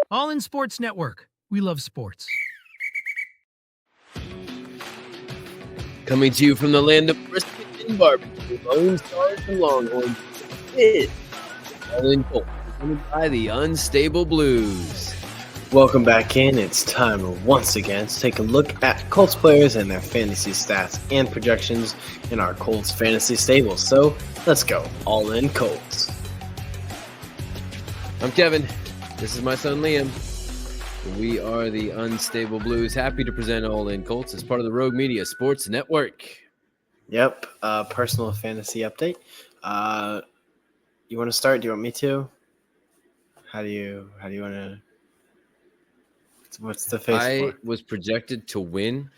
All in Sports Network. We love sports. Coming to you from the land of brisket and barbecue, Lone Stars and Longhorns, it's All in Colts, presented by the Unstable Blues. Welcome back in. It's time once again to take a look at Colts players and their fantasy stats and projections in our Colts fantasy stable. So let's go. All in Colts. I'm Kevin. This is my son Liam. We are the Unstable Blues. Happy to present All in Colts as part of the Rogue Media Sports Network. Yep. Personal fantasy update. You want to start? Do you want me to? How do you want to? What's the face I for? was projected to win.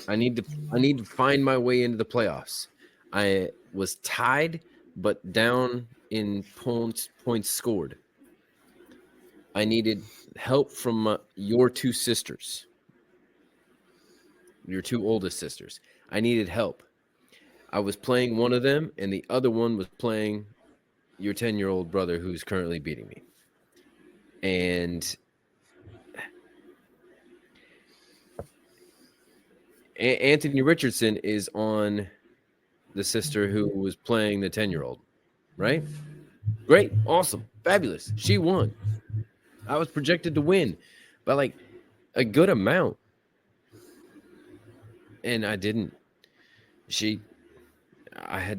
I need to find my way into the playoffs. I was tied, but down in points scored. I needed help from your two sisters, your two oldest sisters. I needed help. I was playing one of them, and the other one was playing your 10-year-old brother who's currently beating me. And Anthony Richardson is on the sister who was playing the 10-year-old, right? Great, awesome, fabulous. She won. I was projected to win by like a good amount. And I didn't. I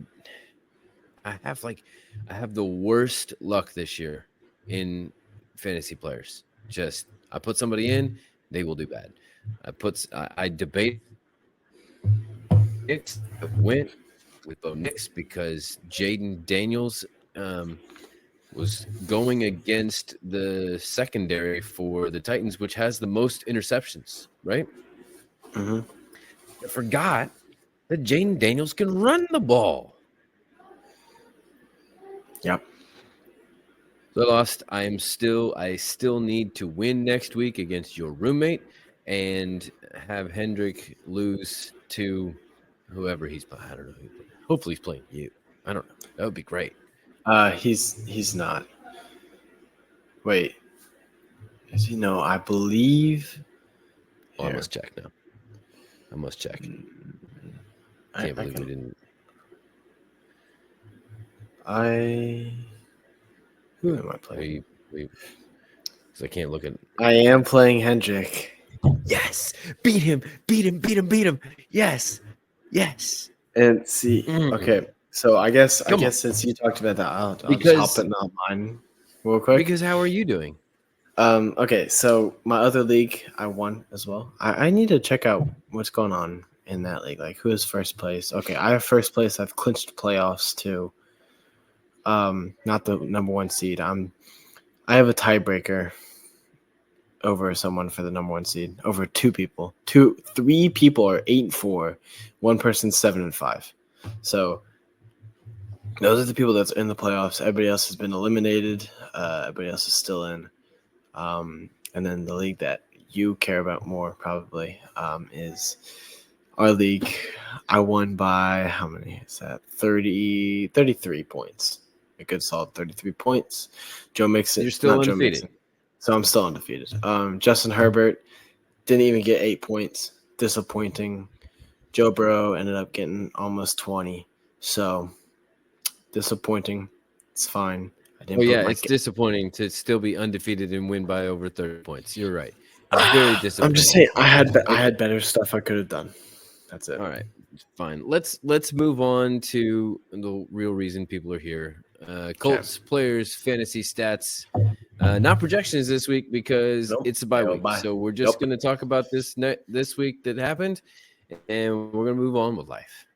have the worst luck this year in fantasy players. I put somebody in, they will do bad. I debate Nix. I went with Bo Nix because Jaden Daniels was going against the secondary for the Titans, which has the most interceptions, right? Mm-hmm. I forgot that Jaden Daniels can run the ball. Yep. So I lost. I still need to win next week against your roommate and have Hendrick lose to whoever he's playing. I don't know. Hopefully he's playing you. I don't know. That would be great. He's not. Wait. Is he? No, I believe. I must check now. I must check. Can't believe we didn't. Who am I playing? Because I can't look at. I am playing Hendrick. Yes, beat him. Yes. And see, okay. So I guess since you talked about that, I'll just hop in on mine real quick. Because how are you doing? Okay, so my other league, I won as well. I need to check out what's going on in that league. Like, who is first place? Okay, I have first place. I've clinched playoffs too. Not the number one seed. I have a tiebreaker over someone for the number one seed. Over three people are 8-4. One person's 7-5. So those are the people that's in the playoffs. Everybody else has been eliminated. Everybody else is still in. And then the league that you care about more probably is our league. I won by how many is that? 33 points. A good solid 33 points. Joe Mixon. You're still undefeated. So I'm still undefeated. Justin Herbert didn't even get 8 points. Disappointing. Joe Burrow ended up getting almost 20. So disappointing. It's fine. It's disappointing to still be undefeated and win by over 30 points. You're right. It's very disappointing. I'm just saying I had better stuff I could have done. That's it. All right, fine. Let's move on to the real reason people are here. Colts players fantasy stats, not projections this week because it's a bye week. So we're just going to talk about this week that happened, and we're going to move on with life.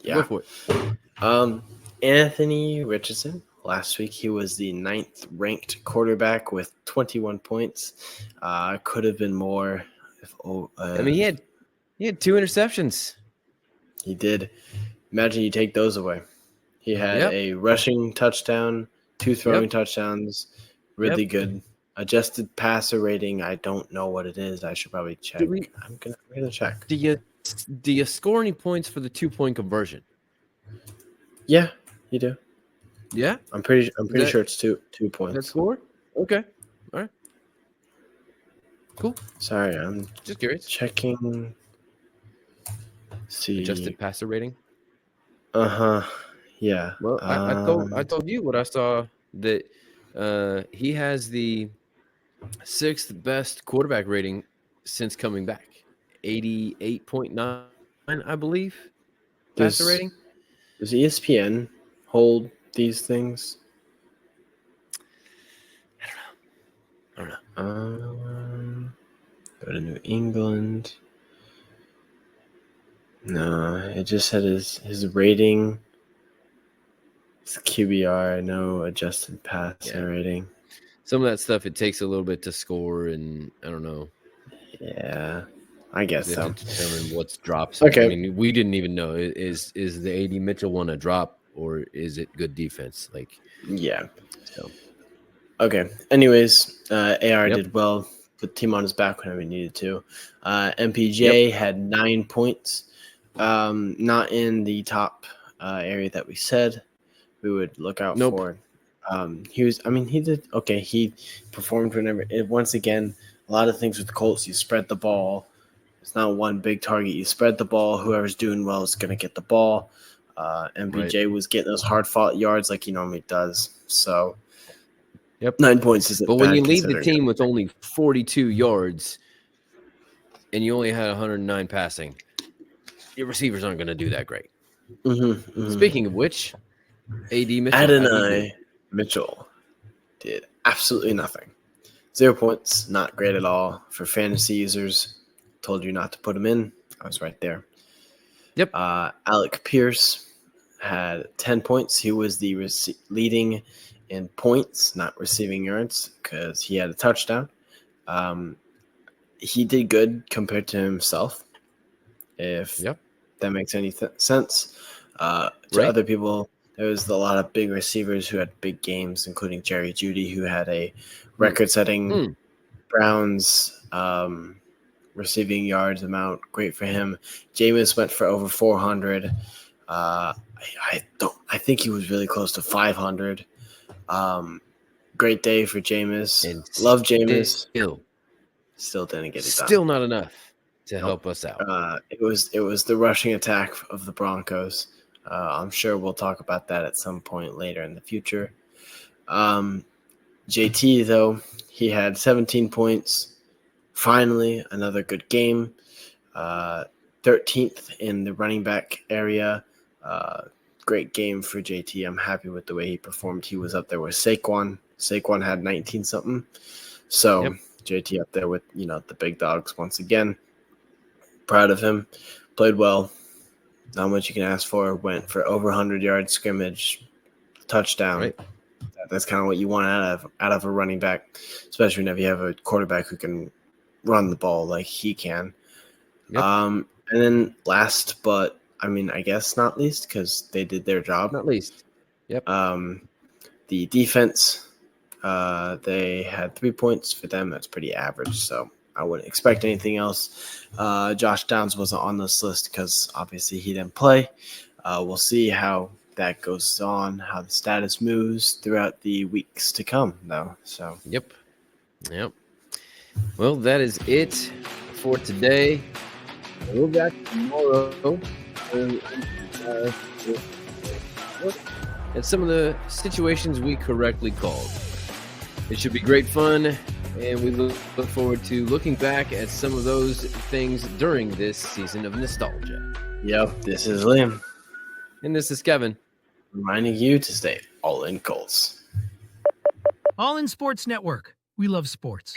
Yeah. Go for it. Anthony Richardson. Last week, he was the 9th ranked quarterback with 21 points. Could have been more. He had 2 interceptions. He did. Imagine you take those away. He had a rushing touchdown, 2 throwing touchdowns. Really good. Adjusted passer rating. I don't know what it is. I should probably check. I'm gonna check. Do you score any points for the 2-point conversion? Yeah, you do. Yeah, I'm pretty sure it's two points. That score? Okay. All right. Cool. Sorry, I'm Just curious. checking. See. Adjusted passer rating. Yeah. Well, I told you what I saw, that he has the 6th best quarterback rating since coming back. 88.9, I believe. Passer rating. Does ESPN hold these things? I don't know. Go to New England. No, it just said his rating. It's QBR, no adjusted passer rating. Some of that stuff, it takes a little bit to score, and I don't know. Yeah, I guess They so. have to determine what's drops. Okay. I mean, we didn't even know, is the AD Mitchell one a drop, or is it good defense? Like, yeah. So Okay. Anyways, AR did well. Put the team on his back whenever he needed to. MPJ had 9 points. Not in the top area that we said we would look out for. He did okay. He performed whenever. Once again, a lot of things with the Colts. You spread the ball. It's not one big target. You spread the ball. Whoever's doing well is going to get the ball. MPJ was getting those hard-fought yards like he normally does. So, 9 points isn't bad. But when you leave the team with only 42 yards and you only had 109 passing, your receivers aren't going to do that great. Speaking of which, AD Mitchell. Adonai Mitchell did absolutely nothing. 0 points, not great at all for fantasy users. Told you not to put him in. I was right there. Alec Pierce had 10 points. He was the leading in points, not receiving yards, because he had a touchdown. He did good compared to himself, if that makes any sense. To other people, there was a lot of big receivers who had big games, including Jerry Jeudy, who had a record-setting Browns receiving yards amount. Great for him. Jameis went for over 400. I think he was really close to 500. Great day for Jameis. Love Jameis. Still didn't get it done. Still not enough to help us out. It was the rushing attack of the Broncos. I'm sure we'll talk about that at some point later in the future. JT, though, he had 17 points. Finally, another good game. 13th in the running back area. Great game for JT. I'm happy with the way he performed. He was up there with Saquon. Saquon had 19-something. So JT up there with, the big dogs once again. Proud of him. Played well. Not much you can ask for. Went for over 100 yards scrimmage, touchdown. Right. That's kind of what you want out of a running back, especially whenever you have a quarterback who can run the ball like he can. And then last, but I guess not least, because they did their job. Not least. The defense, they had 3 points for them. That's pretty average, so I wouldn't expect anything else. Josh Downs wasn't on this list because obviously he didn't play. We'll see how that goes on, how the status moves throughout the weeks to come, though. So Yep. Well, that is it for today. We'll be back tomorrow. And some of the situations we correctly called. It should be great fun, and we look forward to looking back at some of those things during this season of nostalgia. Yep, this is Liam. And this is Kevin. Reminding you to stay all in Colts. All in Sports Network. We love sports.